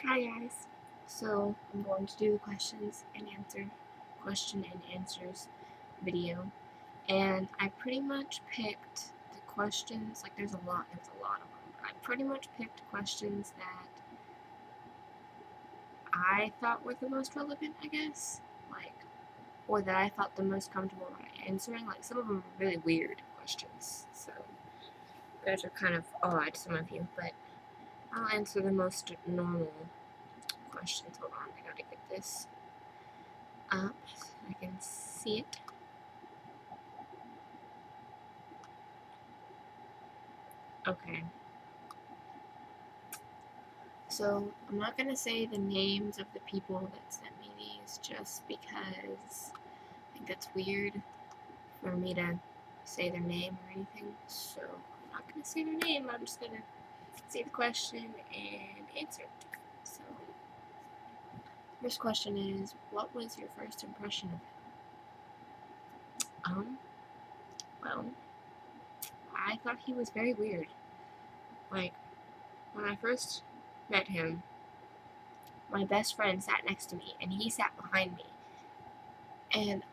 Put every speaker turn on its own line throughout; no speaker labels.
Hi guys. So I'm going to do the question and answers video, and I pretty much picked the questions. Like there's a lot of them. But I pretty much picked questions that I thought were the most relevant, I guess. Like, or that I felt the most comfortable about answering. Like some of them are really weird questions, so you guys are kind of odd, some of you, but I'll answer the most normal questions. Hold on, I gotta get this up so I can see it. Okay. So I'm not gonna say the names of the people that sent me these just because I think that's weird for me to say their name or anything. So I'm not gonna say their name. I'm just gonna say the question and answer it. So first question is, what was your first impression of him? Well, I thought he was very weird. Like, when I first met him, my best friend sat next to me, and he sat behind me. And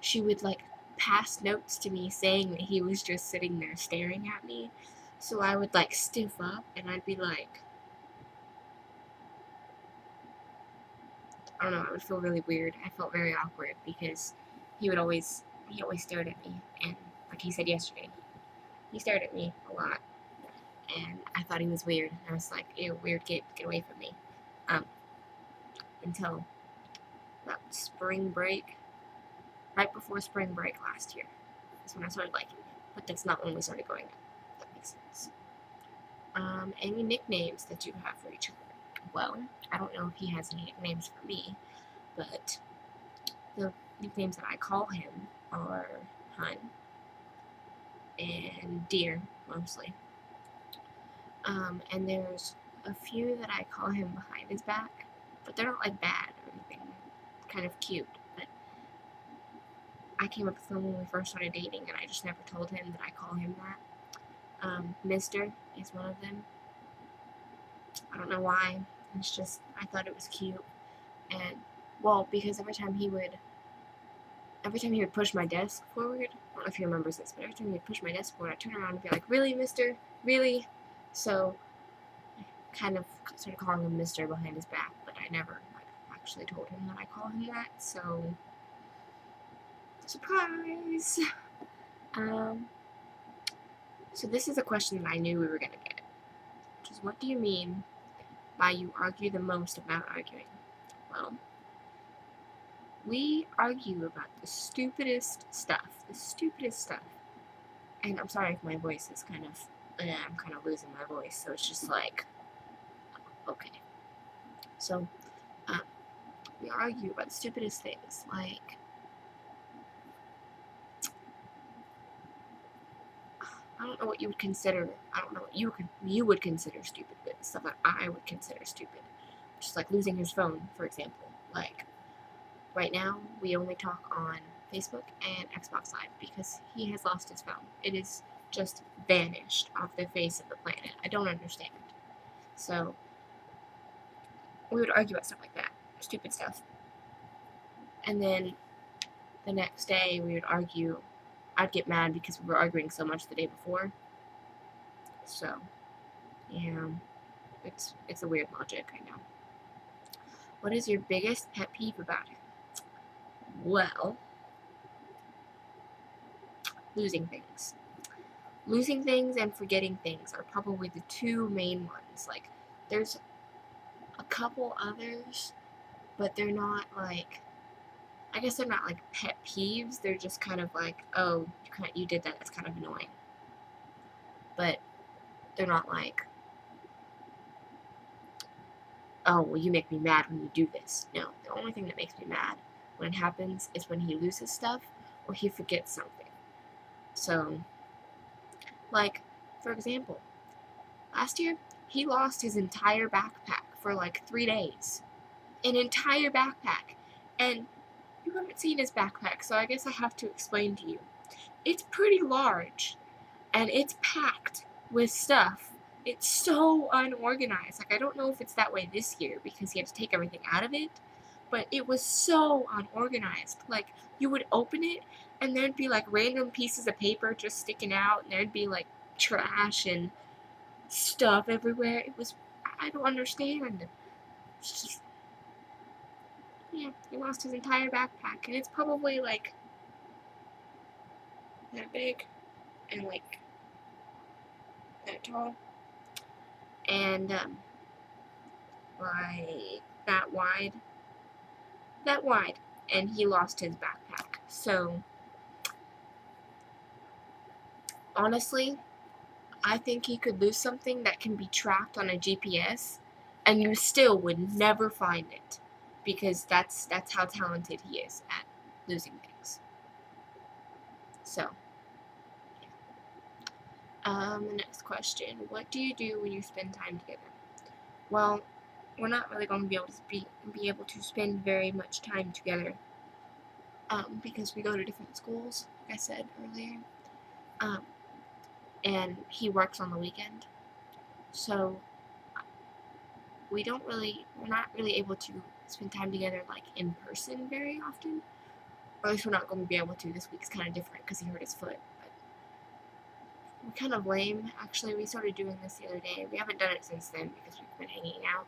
she would, like, pass notes to me saying that he was just sitting there staring at me. So I would, like, stiff up, and I'd be like, I don't know, I would feel really weird. I felt very awkward because he always stared at me. And, like he said yesterday, he stared at me a lot. And I thought he was weird. And I was like, ew, weird kid, get away from me. Until about spring break, right before spring break last year, is when I started liking him. But that's not when we started going out. That makes sense. Any nicknames that you have for each other? Well, I don't know if he has any nicknames for me, but the nicknames that I call him are Hun and Deer, mostly. And there's a few that I call him behind his back, but they're not like bad or anything. They're kind of cute, but I came up with them when we first started dating, and I just never told him that I call him that. Mister is one of them. I don't know why. It's just, I thought it was cute. And, well, because every time he would push my desk forward, I don't know if he remembers this, but every time he would push my desk forward, I'd turn around and be like, really, mister? Really? So, I kind of started calling him mister behind his back, but I never, like, actually told him that I call him that, so, surprise! So this is a question that I knew we were gonna get, which is, what do you mean by you argue the most about arguing? Well, we argue about the stupidest stuff. And I'm sorry if my voice is kind of, I'm kind of losing my voice, so it's just like, okay. So, we argue about the stupidest things, like, I don't know what you would consider, I don't know what you would consider stupid, but stuff that I would consider stupid. Just like losing his phone, for example. Like, right now, we only talk on Facebook and Xbox Live because he has lost his phone. It is just vanished off the face of the planet. I don't understand. So, we would argue about stuff like that. Stupid stuff. And then, the next day, we would argue. I'd get mad because we were arguing so much the day before. So, yeah. It's a weird logic, I know. What is your biggest pet peeve about him? Well, losing things. Losing things and forgetting things are probably the two main ones. Like, there's a couple others, but they're not like, I guess they're not like pet peeves. They're just kind of like, oh, you did that. That's kind of annoying. But they're not like, oh, well, you make me mad when you do this. No, the only thing that makes me mad when it happens is when he loses stuff or he forgets something. So, like, for example, last year, he lost his entire backpack for like 3 days. An entire backpack. And you haven't seen his backpack, so I guess I have to explain to you. It's pretty large, and it's packed with stuff It's so unorganized. Like, I don't know if it's that way this year because he had to take everything out of it, but it was so unorganized. Like, you would open it, and there'd be, like, random pieces of paper just sticking out, and there'd be, like, trash and stuff everywhere. It was, I don't understand. Just, yeah, he lost his entire backpack, and it's probably, like, that big and, like, that tall. And, like, that wide, and he lost his backpack. So, honestly, I think he could lose something that can be tracked on a GPS, and you still would never find it, because that's how talented he is at losing things. So, the next question: what do you do when you spend time together? Well, we're not really going to be able to spend very much time together, because we go to different schools, like I said earlier, and he works on the weekend, so we're not really able to spend time together, like, in person very often. Or at least we're not going to be able to. This week's kind of different because he hurt his foot. But we're kind of lame. Actually, we started doing this the other day. We haven't done it since then because we've been hanging out.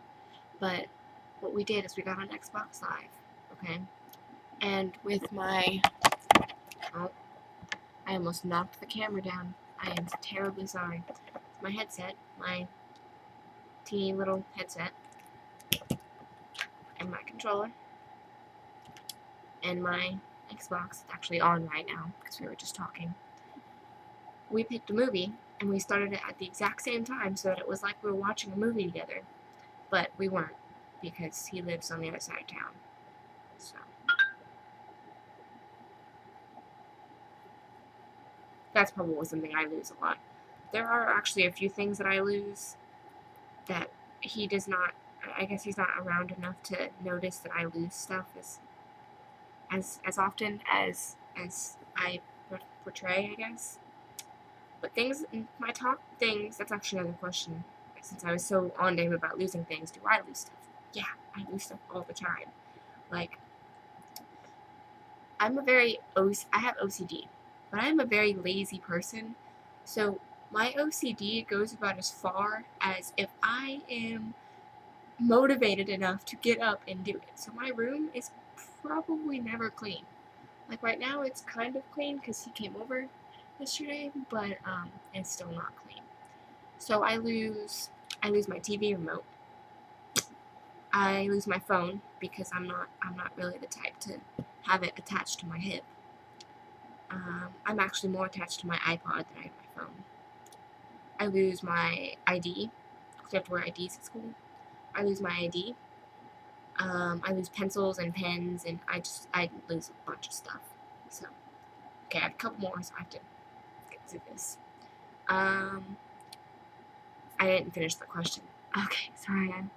But what we did is we got on Xbox Live, okay? And with my... Oh, I almost knocked the camera down. I am terribly sorry. My headset, my teeny little headset, and my controller, and my Xbox is actually on right now because we were just talking. We picked a movie, and we started it at the exact same time so that it was like we were watching a movie together. But we weren't, because he lives on the other side of town. So that's probably something I lose a lot. There are actually a few things that I lose that he does not. I guess he's not around enough to notice that I lose stuff as often as I portray, I guess. But my top things, that's actually another question. Since I was so on to him about losing things, do I lose stuff? Yeah, I lose stuff all the time. Like, I have OCD, but I'm a very lazy person. So my OCD goes about as far as if I am motivated enough to get up and do it. So my room is probably never clean. Like, right now it's kind of clean because he came over yesterday, but it's still not clean. So I lose my TV remote. I lose my phone because I'm not really the type to have it attached to my hip. I'm actually more attached to my iPod than I am my phone. I lose my ID because we have to wear IDs at school. I lose my ID. I lose pencils and pens, and I lose a bunch of stuff. So, okay, I have a couple more, so I have to get through this. I didn't finish the question. Okay, sorry, I'm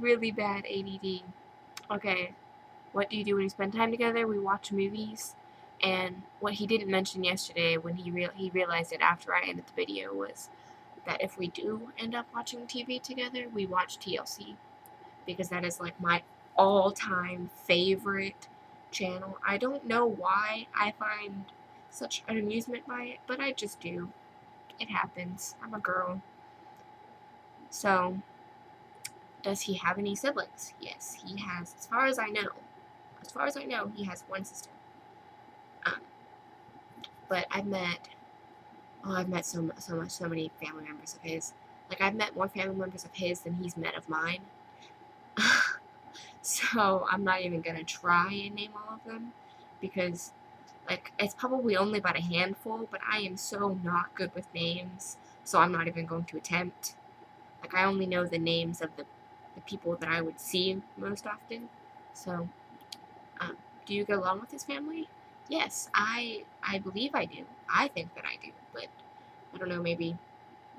really bad ADD. Okay, what do you do when you spend time together? We watch movies, and what he didn't mention yesterday when he realized it after I ended the video was that if we do end up watching TV together, we watch TLC, because that is like my all-time favorite channel. I don't know why I find such an amusement by it, but I just do. It happens. I'm a girl. So, does he have any siblings? Yes, he has. As far as I know, he has one sister. But I've met so many family members of his. Like, I've met more family members of his than he's met of mine. So I'm not even gonna try and name all of them, because, like, it's probably only about a handful, but I am so not good with names, so I'm not even going to attempt. Like, I only know the names of the people that I would see most often. So, do you get along with his family? Yes, I believe I do. I think that I do, but I don't know, maybe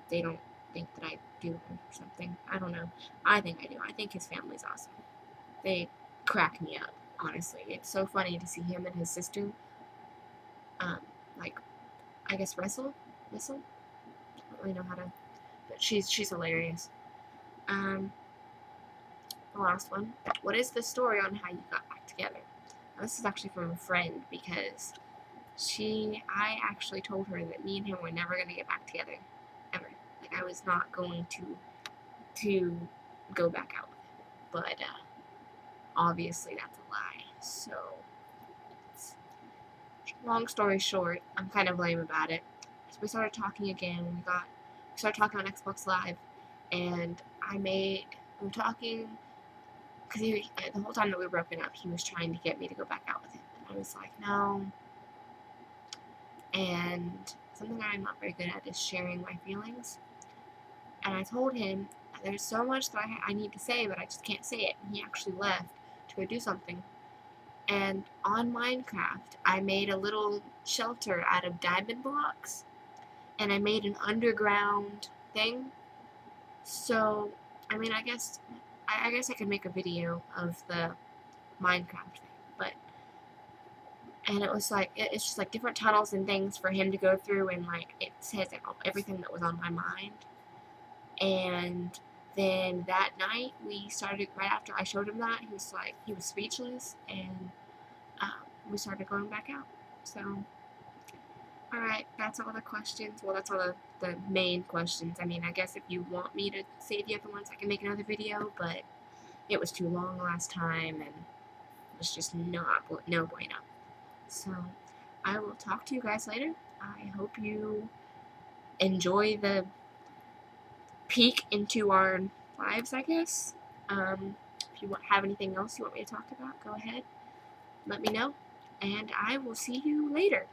they don't think that I do or something. I don't know. I think I do. I think his family's awesome. They crack me up, honestly. It's so funny to see him and his sister, like, I guess wrestle? I don't really know how But she's hilarious. The last one. What is the story on how you got back together? Now, this is actually from a friend because I actually told her that me and him were never gonna get back together, ever. Like I was not going to go back out with him. But obviously that's a lie. So, long story short, I'm kind of lame about it. So we started talking again. We started talking on Xbox Live, and we were talking because the whole time that we were broken up, he was trying to get me to go back out with him, and I was like, no. And something I'm not very good at is sharing my feelings. And I told him there's so much that I need to say, but I just can't say it. And he actually left to go do something. And on Minecraft, I made a little shelter out of diamond blocks, and I made an underground thing. So, I mean, I guess I could make a video of the Minecraft thing, but and it was like it's just like different tunnels and things for him to go through, and like it says everything that was on my mind. And then that night we started, right after I showed him that, he was speechless, and we started going back out. So, alright, that's all the questions. Well, that's all the main questions. I mean, I guess if you want me to save the other ones, I can make another video, but it was too long last time, and it was just no bueno. So, I will talk to you guys later. I hope you enjoy the peek into our lives, I guess. If you have anything else you want me to talk about, go ahead. Let me know. And I will see you later.